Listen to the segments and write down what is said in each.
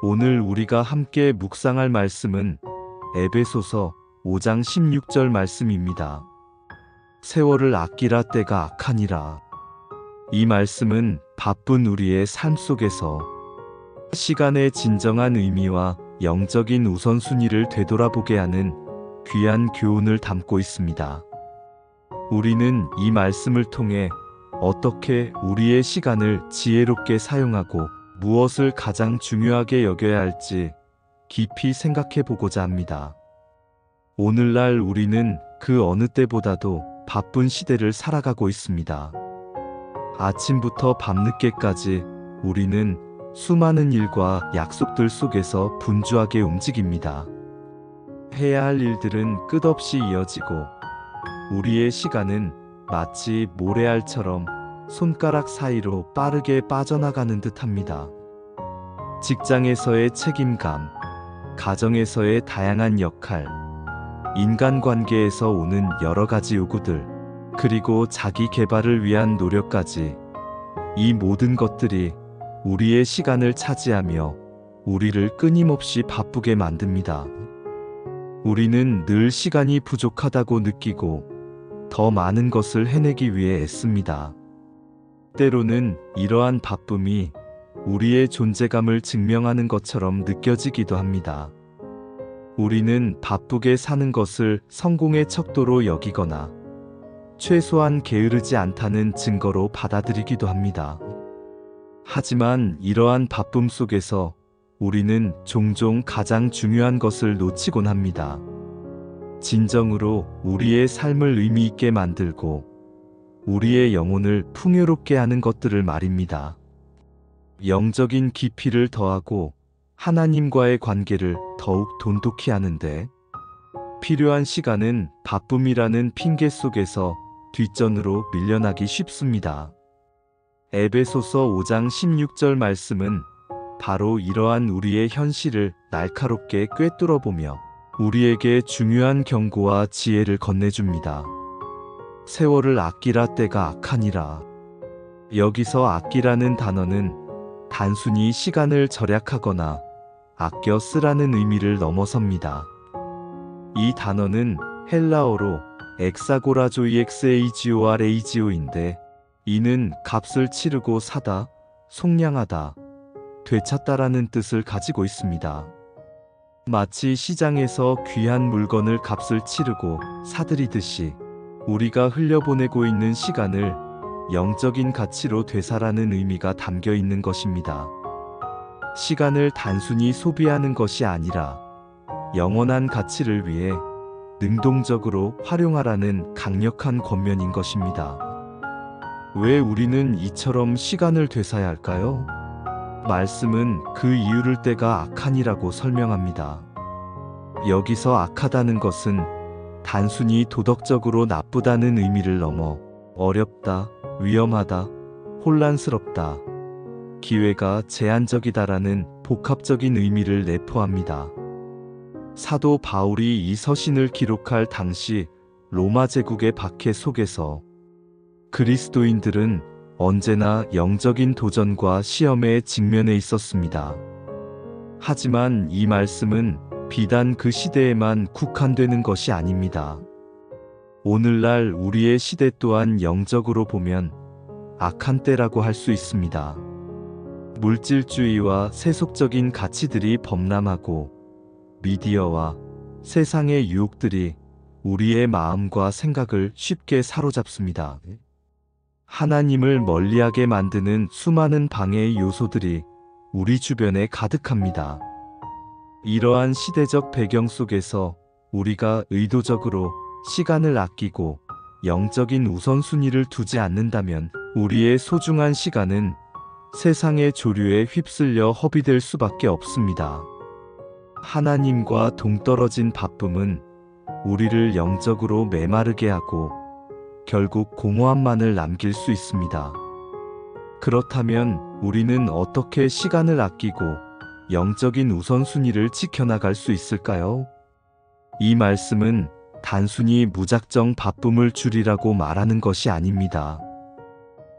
오늘 우리가 함께 묵상할 말씀은 에베소서 5장 16절 말씀입니다. 세월을 아끼라 때가 악하니라. 이 말씀은 바쁜 우리의 삶 속에서 시간의 진정한 의미와 영적인 우선순위를 되돌아보게 하는 귀한 교훈을 담고 있습니다. 우리는 이 말씀을 통해 어떻게 우리의 시간을 지혜롭게 사용하고 무엇을 가장 중요하게 여겨야 할지 깊이 생각해 보고자 합니다. 오늘날 우리는 그 어느 때보다도 바쁜 시대를 살아가고 있습니다. 아침부터 밤늦게까지 우리는 수많은 일과 약속들 속에서 분주하게 움직입니다. 해야 할 일들은 끝없이 이어지고 우리의 시간은 마치 모래알처럼 손가락 사이로 빠르게 빠져나가는 듯합니다. 직장에서의 책임감, 가정에서의 다양한 역할, 인간관계에서 오는 여러 가지 요구들, 그리고 자기 개발을 위한 노력까지 이 모든 것들이 우리의 시간을 차지하며 우리를 끊임없이 바쁘게 만듭니다. 우리는 늘 시간이 부족하다고 느끼고 더 많은 것을 해내기 위해 애씁니다. 때로는 이러한 바쁨이 우리의 존재감을 증명하는 것처럼 느껴지기도 합니다. 우리는 바쁘게 사는 것을 성공의 척도로 여기거나 최소한 게으르지 않다는 증거로 받아들이기도 합니다. 하지만 이러한 바쁨 속에서 우리는 종종 가장 중요한 것을 놓치곤 합니다. 진정으로 우리의 삶을 의미 있게 만들고 우리의 영혼을 풍요롭게 하는 것들을 말입니다. 영적인 깊이를 더하고 하나님과의 관계를 더욱 돈독히 하는데 필요한 시간은 바쁨이라는 핑계 속에서 뒷전으로 밀려나기 쉽습니다. 에베소서 5장 16절 말씀은 바로 이러한 우리의 현실을 날카롭게 꿰뚫어보며 우리에게 중요한 경고와 지혜를 건네줍니다. 세월을 아끼라 때가 악하니라. 여기서 아끼라는 단어는 단순히 시간을 절약하거나 아껴 쓰라는 의미를 넘어섭니다. 이 단어는 헬라어로 엑사고라조이엑스에이지오아레이지오인데 이는 값을 치르고 사다, 속량하다, 되찾다라는 뜻을 가지고 있습니다. 마치 시장에서 귀한 물건을 값을 치르고 사들이듯이 우리가 흘려보내고 있는 시간을 영적인 가치로 되살아는 의미가 담겨 있는 것입니다. 시간을 단순히 소비하는 것이 아니라 영원한 가치를 위해 능동적으로 활용하라는 강력한 권면인 것입니다. 왜 우리는 이처럼 시간을 되사야 할까요? 말씀은 그 이유를 때가 악하니라고 설명합니다. 여기서 악하다는 것은 단순히 도덕적으로 나쁘다는 의미를 넘어 어렵다, 위험하다, 혼란스럽다, 기회가 제한적이다라는 복합적인 의미를 내포합니다. 사도 바울이 이 서신을 기록할 당시 로마 제국의 박해 속에서 그리스도인들은 언제나 영적인 도전과 시험에 직면해 있었습니다. 하지만 이 말씀은 비단 그 시대에만 국한되는 것이 아닙니다. 오늘날 우리의 시대 또한 영적으로 보면 악한 때라고 할 수 있습니다. 물질주의와 세속적인 가치들이 범람하고 미디어와 세상의 유혹들이 우리의 마음과 생각을 쉽게 사로잡습니다. 하나님을 멀리하게 만드는 수많은 방해의 요소들이 우리 주변에 가득합니다. 이러한 시대적 배경 속에서 우리가 의도적으로 시간을 아끼고 영적인 우선순위를 두지 않는다면 우리의 소중한 시간은 세상의 조류에 휩쓸려 허비될 수밖에 없습니다. 하나님과 동떨어진 바쁨은 우리를 영적으로 메마르게 하고 결국 공허함만을 남길 수 있습니다. 그렇다면 우리는 어떻게 시간을 아끼고 영적인 우선순위를 지켜나갈 수 있을까요? 이 말씀은 단순히 무작정 바쁨을 줄이라고 말하는 것이 아닙니다.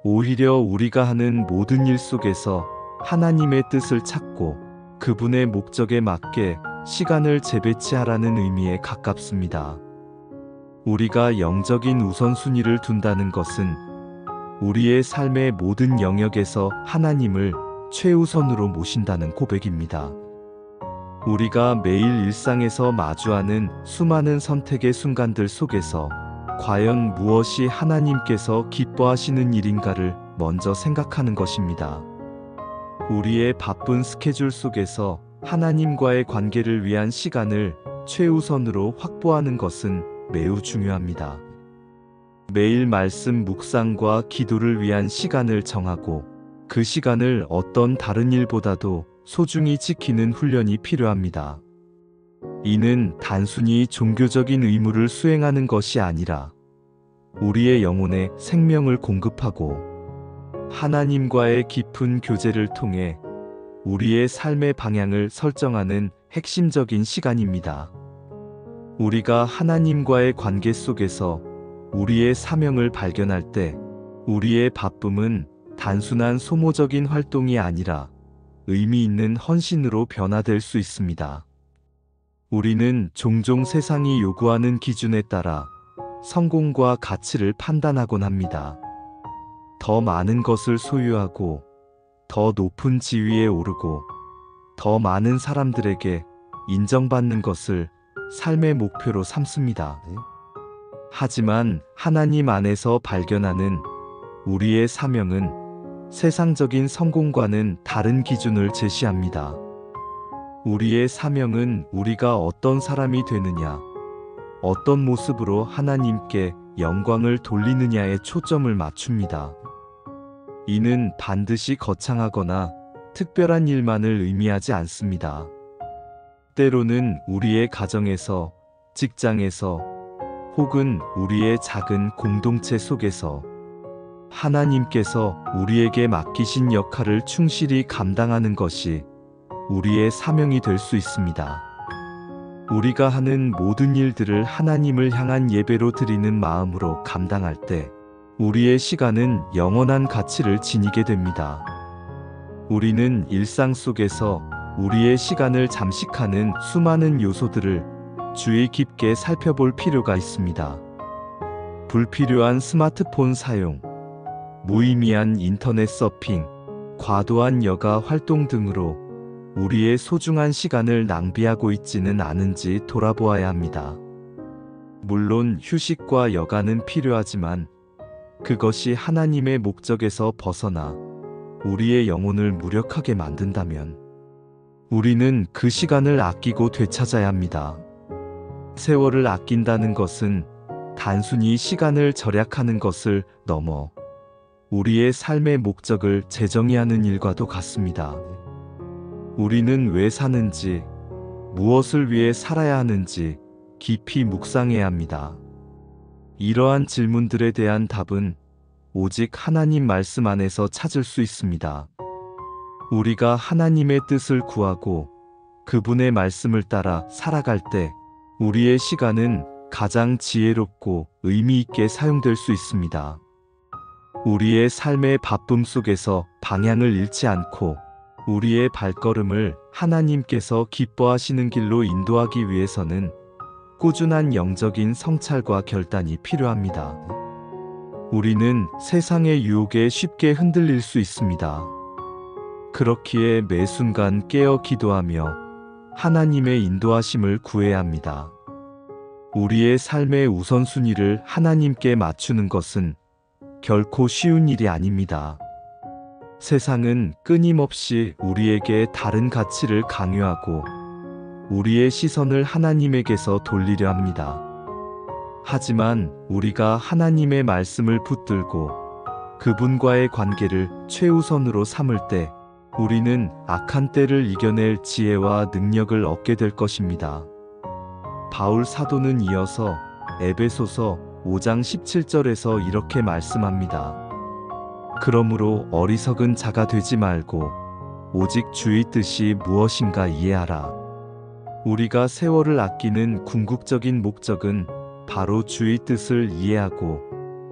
오히려 우리가 하는 모든 일 속에서 하나님의 뜻을 찾고 그분의 목적에 맞게 시간을 재배치하라는 의미에 가깝습니다. 우리가 영적인 우선순위를 둔다는 것은 우리의 삶의 모든 영역에서 하나님을 최우선으로 모신다는 고백입니다. 우리가 매일 일상에서 마주하는 수많은 선택의 순간들 속에서 과연 무엇이 하나님께서 기뻐하시는 일인가를 먼저 생각하는 것입니다. 우리의 바쁜 스케줄 속에서 하나님과의 관계를 위한 시간을 최우선으로 확보하는 것은 매우 중요합니다. 매일 말씀 묵상과 기도를 위한 시간을 정하고 그 시간을 어떤 다른 일보다도 소중히 지키는 훈련이 필요합니다. 이는 단순히 종교적인 의무를 수행하는 것이 아니라 우리의 영혼에 생명을 공급하고 하나님과의 깊은 교제를 통해 우리의 삶의 방향을 설정하는 핵심적인 시간입니다. 우리가 하나님과의 관계 속에서 우리의 사명을 발견할 때 우리의 바쁨은 단순한 소모적인 활동이 아니라 의미 있는 헌신으로 변화될 수 있습니다. 우리는 종종 세상이 요구하는 기준에 따라 성공과 가치를 판단하곤 합니다. 더 많은 것을 소유하고, 더 높은 지위에 오르고, 더 많은 사람들에게 인정받는 것을 삶의 목표로 삼습니다. 하지만 하나님 안에서 발견하는 우리의 사명은 세상적인 성공과는 다른 기준을 제시합니다. 우리의 사명은 우리가 어떤 사람이 되느냐, 어떤 모습으로 하나님께 영광을 돌리느냐에 초점을 맞춥니다. 이는 반드시 거창하거나 특별한 일만을 의미하지 않습니다. 때로는 우리의 가정에서, 직장에서, 혹은 우리의 작은 공동체 속에서 하나님께서 우리에게 맡기신 역할을 충실히 감당하는 것이 우리의 사명이 될 수 있습니다. 우리가 하는 모든 일들을 하나님을 향한 예배로 드리는 마음으로 감당할 때 우리의 시간은 영원한 가치를 지니게 됩니다. 우리는 일상 속에서 우리의 시간을 잠식하는 수많은 요소들을 주의 깊게 살펴볼 필요가 있습니다. 불필요한 스마트폰 사용, 무의미한 인터넷 서핑, 과도한 여가 활동 등으로 우리의 소중한 시간을 낭비하고 있지는 않은지 돌아보아야 합니다. 물론 휴식과 여가는 필요하지만 그것이 하나님의 목적에서 벗어나 우리의 영혼을 무력하게 만든다면 우리는 그 시간을 아끼고 되찾아야 합니다. 세월을 아낀다는 것은 단순히 시간을 절약하는 것을 넘어 우리의 삶의 목적을 재정의하는 일과도 같습니다. 우리는 왜 사는지, 무엇을 위해 살아야 하는지 깊이 묵상해야 합니다. 이러한 질문들에 대한 답은 오직 하나님 말씀 안에서 찾을 수 있습니다. 우리가 하나님의 뜻을 구하고 그분의 말씀을 따라 살아갈 때 우리의 시간은 가장 지혜롭고 의미 있게 사용될 수 있습니다. 우리의 삶의 바쁨 속에서 방향을 잃지 않고 우리의 발걸음을 하나님께서 기뻐하시는 길로 인도하기 위해서는 꾸준한 영적인 성찰과 결단이 필요합니다. 우리는 세상의 유혹에 쉽게 흔들릴 수 있습니다. 그렇기에 매 순간 깨어 기도하며 하나님의 인도하심을 구해야 합니다. 우리의 삶의 우선순위를 하나님께 맞추는 것은 결코 쉬운 일이 아닙니다. 세상은 끊임없이 우리에게 다른 가치를 강요하고 우리의 시선을 하나님에게서 돌리려 합니다. 하지만 우리가 하나님의 말씀을 붙들고 그분과의 관계를 최우선으로 삼을 때 우리는 악한 때를 이겨낼 지혜와 능력을 얻게 될 것입니다. 바울 사도는 이어서 에베소서 5장 17절에서 이렇게 말씀합니다. 그러므로 어리석은 자가 되지 말고 오직 주의 뜻이 무엇인가 이해하라. 우리가 세월을 아끼는 궁극적인 목적은 바로 주의 뜻을 이해하고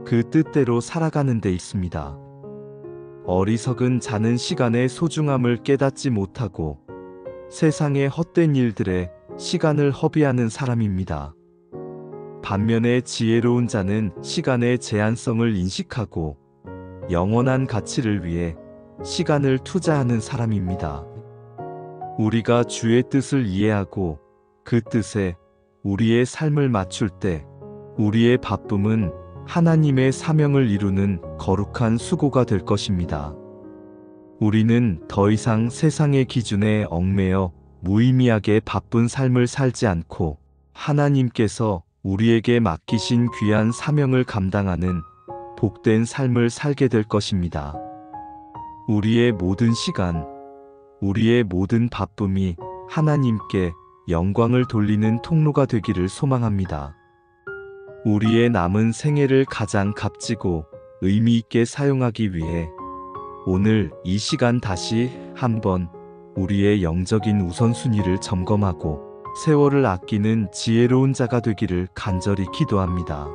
그 뜻대로 살아가는 데 있습니다. 어리석은 자는 시간의 소중함을 깨닫지 못하고 세상의 헛된 일들에 시간을 허비하는 사람입니다. 반면에 지혜로운 자는 시간의 제한성을 인식하고 영원한 가치를 위해 시간을 투자하는 사람입니다. 우리가 주의 뜻을 이해하고 그 뜻에 우리의 삶을 맞출 때 우리의 바쁨은 하나님의 사명을 이루는 거룩한 수고가 될 것입니다. 우리는 더 이상 세상의 기준에 얽매여 무의미하게 바쁜 삶을 살지 않고 하나님께서 우리에게 맡기신 귀한 사명을 감당하는 복된 삶을 살게 될 것입니다. 우리의 모든 시간, 우리의 모든 바쁨이 하나님께 영광을 돌리는 통로가 되기를 소망합니다. 우리의 남은 생애를 가장 값지고 의미 있게 사용하기 위해 오늘 이 시간 다시 한번 우리의 영적인 우선순위를 점검하고 세월을 아끼는 지혜로운 자가 되기를 간절히 기도합니다.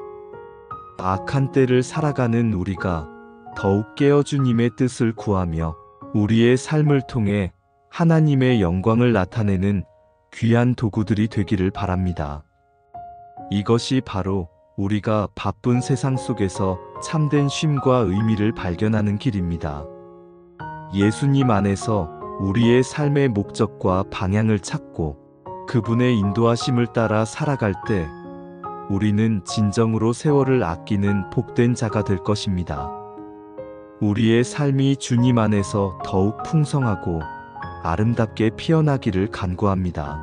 악한 때를 살아가는 우리가 더욱 깨어 주님의 뜻을 구하며 우리의 삶을 통해 하나님의 영광을 나타내는 귀한 도구들이 되기를 바랍니다. 이것이 바로 우리가 바쁜 세상 속에서 참된 쉼과 의미를 발견하는 길입니다. 예수님 안에서 우리의 삶의 목적과 방향을 찾고 그분의 인도하심을 따라 살아갈 때 우리는 진정으로 세월을 아끼는 복된 자가 될 것입니다. 우리의 삶이 주님 안에서 더욱 풍성하고 아름답게 피어나기를 간구합니다.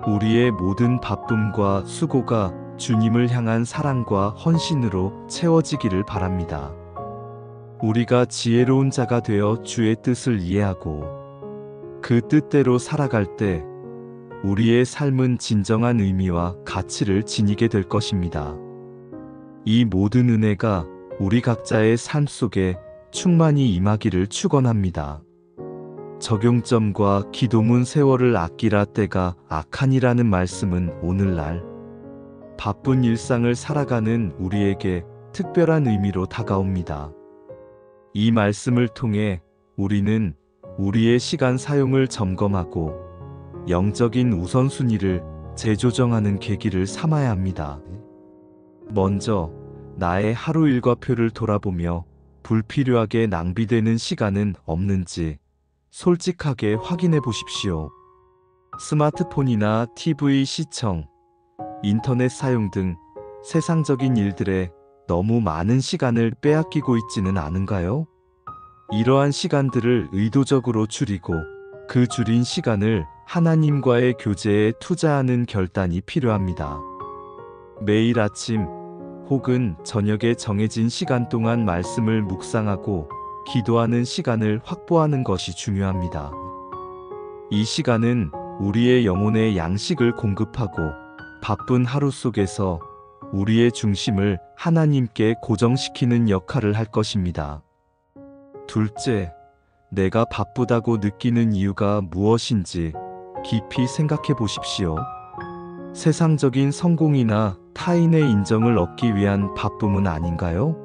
우리의 모든 바쁨과 수고가 주님을 향한 사랑과 헌신으로 채워지기를 바랍니다. 우리가 지혜로운 자가 되어 주의 뜻을 이해하고 그 뜻대로 살아갈 때 우리의 삶은 진정한 의미와 가치를 지니게 될 것입니다. 이 모든 은혜가 우리 각자의 삶 속에 충만히 임하기를 축원합니다. 적용점과 기도문 세월을 아끼라 때가 악하니라는 말씀은 오늘날 바쁜 일상을 살아가는 우리에게 특별한 의미로 다가옵니다. 이 말씀을 통해 우리는 우리의 시간 사용을 점검하고 영적인 우선순위를 재조정하는 계기를 삼아야 합니다. 먼저 나의 하루 일과표를 돌아보며 불필요하게 낭비되는 시간은 없는지 솔직하게 확인해 보십시오. 스마트폰이나 TV 시청, 인터넷 사용 등 세상적인 일들에 너무 많은 시간을 빼앗기고 있지는 않은가요? 이러한 시간들을 의도적으로 줄이고 그 줄인 시간을 하나님과의 교제에 투자하는 결단이 필요합니다. 매일 아침 혹은 저녁에 정해진 시간 동안 말씀을 묵상하고 기도하는 시간을 확보하는 것이 중요합니다. 이 시간은 우리의 영혼의 양식을 공급하고 바쁜 하루 속에서 우리의 중심을 하나님께 고정시키는 역할을 할 것입니다. 둘째, 내가 바쁘다고 느끼는 이유가 무엇인지 깊이 생각해 보십시오. 세상적인 성공이나 타인의 인정을 얻기 위한 바쁨은 아닌가요?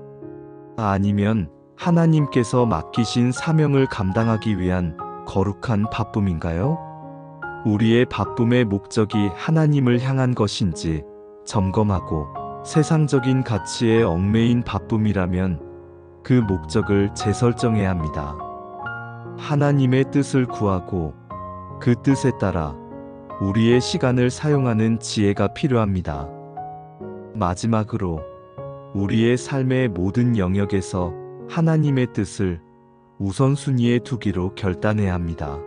아니면 하나님께서 맡기신 사명을 감당하기 위한 거룩한 바쁨인가요? 우리의 바쁨의 목적이 하나님을 향한 것인지 점검하고 세상적인 가치에 얽매인 바쁨이라면 그 목적을 재설정해야 합니다. 하나님의 뜻을 구하고 그 뜻에 따라 우리의 시간을 사용하는 지혜가 필요합니다. 마지막으로 우리의 삶의 모든 영역에서 하나님의 뜻을 우선순위에 두기로 결단해야 합니다.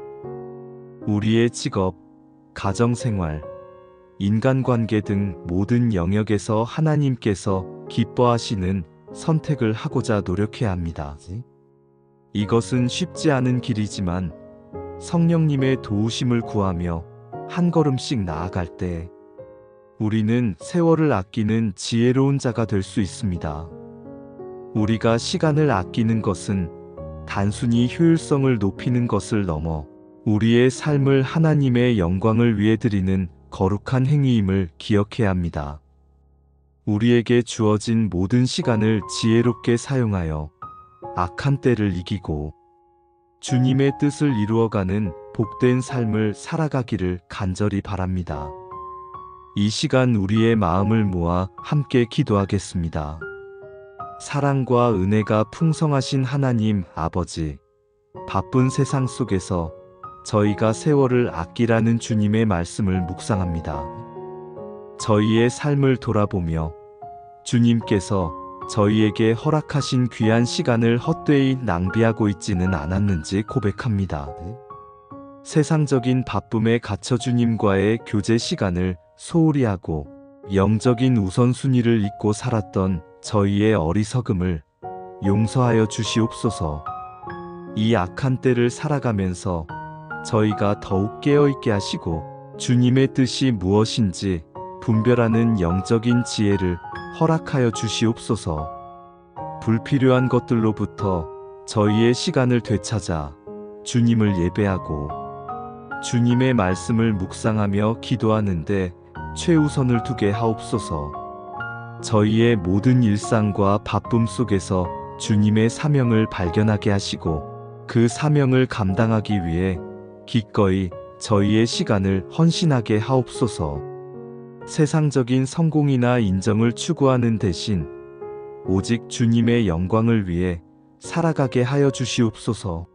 우리의 직업, 가정생활, 인간관계 등 모든 영역에서 하나님께서 기뻐하시는 선택을 하고자 노력해야 합니다. 이것은 쉽지 않은 길이지만 성령님의 도우심을 구하며 한 걸음씩 나아갈 때 우리는 세월을 아끼는 지혜로운 자가 될 수 있습니다. 우리가 시간을 아끼는 것은 단순히 효율성을 높이는 것을 넘어 우리의 삶을 하나님의 영광을 위해 드리는 거룩한 행위임을 기억해야 합니다. 우리에게 주어진 모든 시간을 지혜롭게 사용하여 악한 때를 이기고 주님의 뜻을 이루어가는 복된 삶을 살아가기를 간절히 바랍니다. 이 시간 우리의 마음을 모아 함께 기도하겠습니다. 사랑과 은혜가 풍성하신 하나님 아버지, 바쁜 세상 속에서 저희가 세월을 아끼라는 주님의 말씀을 묵상합니다. 저희의 삶을 돌아보며 주님께서 저희에게 허락하신 귀한 시간을 헛되이 낭비하고 있지는 않았는지 고백합니다. 세상적인 바쁨에 갇혀 주님과의 교제 시간을 소홀히 하고 영적인 우선순위를 잊고 살았던 저희의 어리석음을 용서하여 주시옵소서. 이 악한 때를 살아가면서 저희가 더욱 깨어있게 하시고 주님의 뜻이 무엇인지 분별하는 영적인 지혜를 허락하여 주시옵소서. 불필요한 것들로부터 저희의 시간을 되찾아 주님을 예배하고 주님의 말씀을 묵상하며 기도하는데 최우선을 두게 하옵소서. 저희의 모든 일상과 바쁨 속에서 주님의 사명을 발견하게 하시고 그 사명을 감당하기 위해 기꺼이 저희의 시간을 헌신하게 하옵소서. 세상적인 성공이나 인정을 추구하는 대신 오직 주님의 영광을 위해 살아가게 하여 주시옵소서.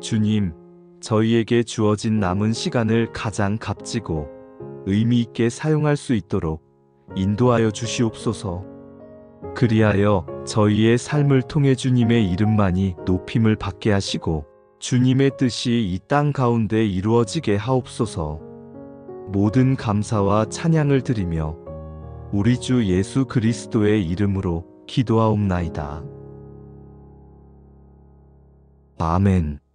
주님, 저희에게 주어진 남은 시간을 가장 값지고 의미 있게 사용할 수 있도록 인도하여 주시옵소서. 그리하여 저희의 삶을 통해 주님의 이름만이 높임을 받게 하시고 주님의 뜻이 이 땅 가운데 이루어지게 하옵소서. 모든 감사와 찬양을 드리며 우리 주 예수 그리스도의 이름으로 기도하옵나이다. 아멘.